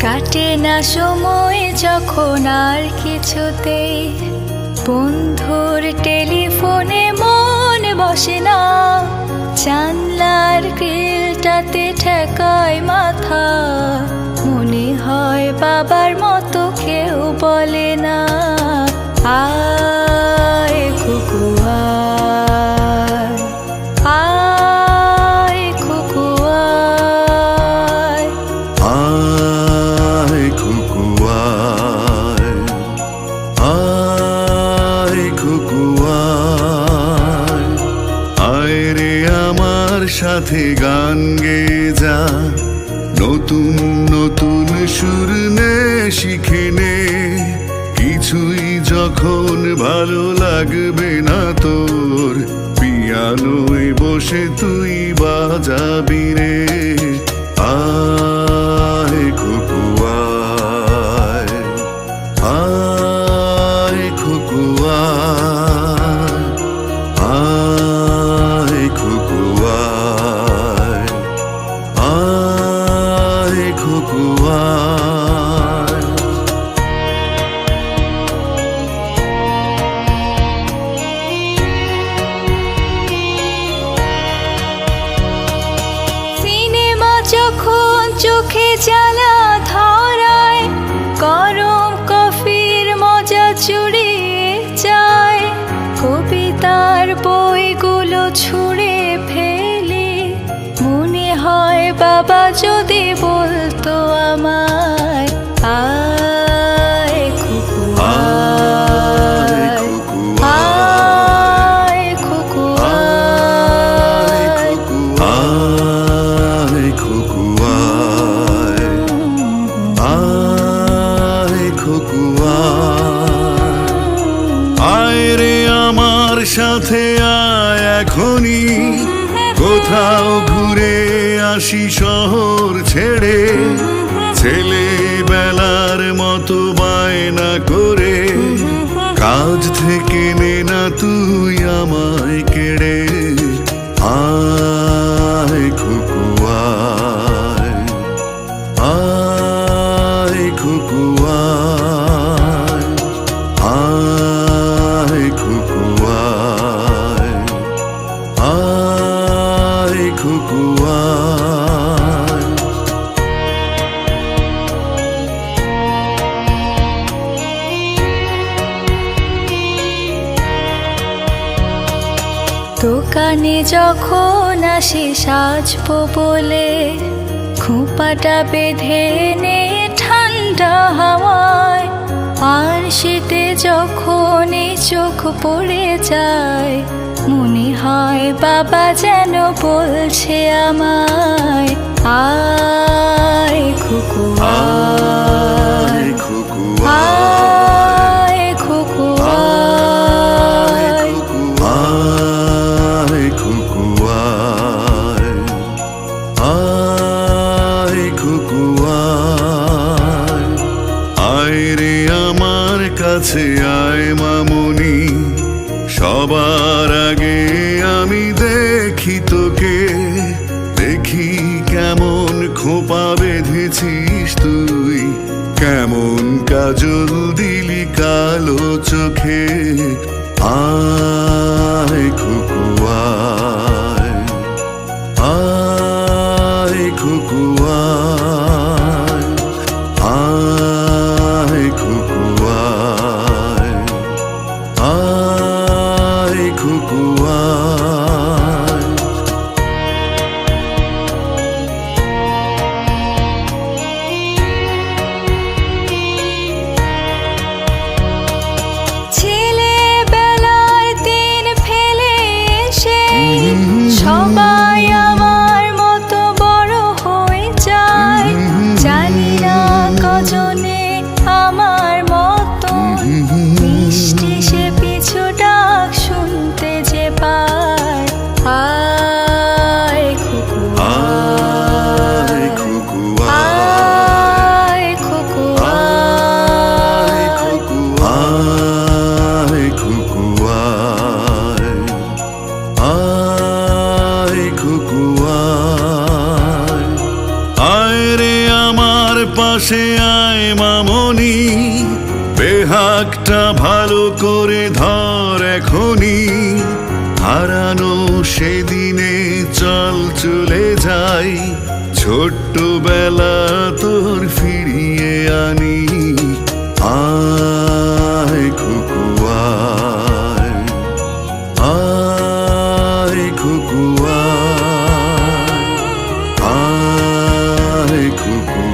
কাটে না সময় যখন আর কিছুতেই বন্ধুর টেলিফোনে মন বসে না, জানলার গ্রিলটাতে ঠেকায় মাথা, মনে হয় বাবার মতো কেউ বলে না আয় কুকু আয়, আয় কুকু আয়, আয় কুকু আয়, আয় কুকু আয়, আয় রে আমার সাথে গান গেয়ে যা, নতুন নতুন সুর নে শিখে নে, কিছুই যখন ভালো লাগবে না তোর, পিয়ানোয় বসে তুই বাজাবি রে, আয় কুকু আয়, আয় কুকু আয়, আয় কুকু আয়, আয় কুকু আয়। সিনেমা যখন চোখে জ্বালা ধরায়, গরম কফির মজা চুরিয়ে যায়, কবিতার বইগুলো ছুঁড়ে ফেলে, মনে হয় বাবা যদি বলতো আমায় আয় কুকু আয়, আয় কুকু আয়, আয় কুকু আয়, আয় কুকু আয়, আয় রে আমার সাথে আয় এখনই, কোথাও ঘুরে আসি শহর ছেড়ে, ছেলেবেলার মতো বায়না করে, কাজ থেকে নে না তুই আমায় কেড়ে, আয় কুকু আয়, আয় কুকু আয়, আয় কুকু আয়, আয় কুকু আয়। দোকানে যখন আসি সাজবো বলে, খোঁপাটা বেঁধে নে ঠান্ডা হাওয়ায়, আর শীতে যখন এই চোখ পড়ে যায়, মনে হয় বাবা যেন বলছে আমায় আয় কুকু আয়, আয় কুকু আয়, আয় কুকু আয়, আয় কুকু আয়, আয় রে আমার কাছে আয় মামুনি, সবার আগে আমি দেখি তোকে, দেখি কেমন খোপা বেঁধেছিস তুই, কেমন কাজল দিলি কালো চোখে, আয় কুকু আয়, আয় কুকু আয়, আয় কুকু আয়, আয় কুকু আয়। ছেলেবেলায় দিন ফেলে এসে সবাই আমার মতো বড় হয়ে যায়, জানি না কজনে আমার মতো মিষ্টি সে পিছু ডাক শুনতে যে পায়, আয় কুকু আয় কুকু আয়, কুকু আয়, কুকু আয়, কুকু আয়, আয় কুকু আয়, আয় রে আমার পাশে আয় মামনি, বেহাগটা ভালো করে ধর এখনি। হারানো সেদিনে চল চলে যাই, ছোট্টবেলা তোর ফিরিয়ে আনি। আয় খুকু আয়, আয় খুকু আয়, আয় খুকু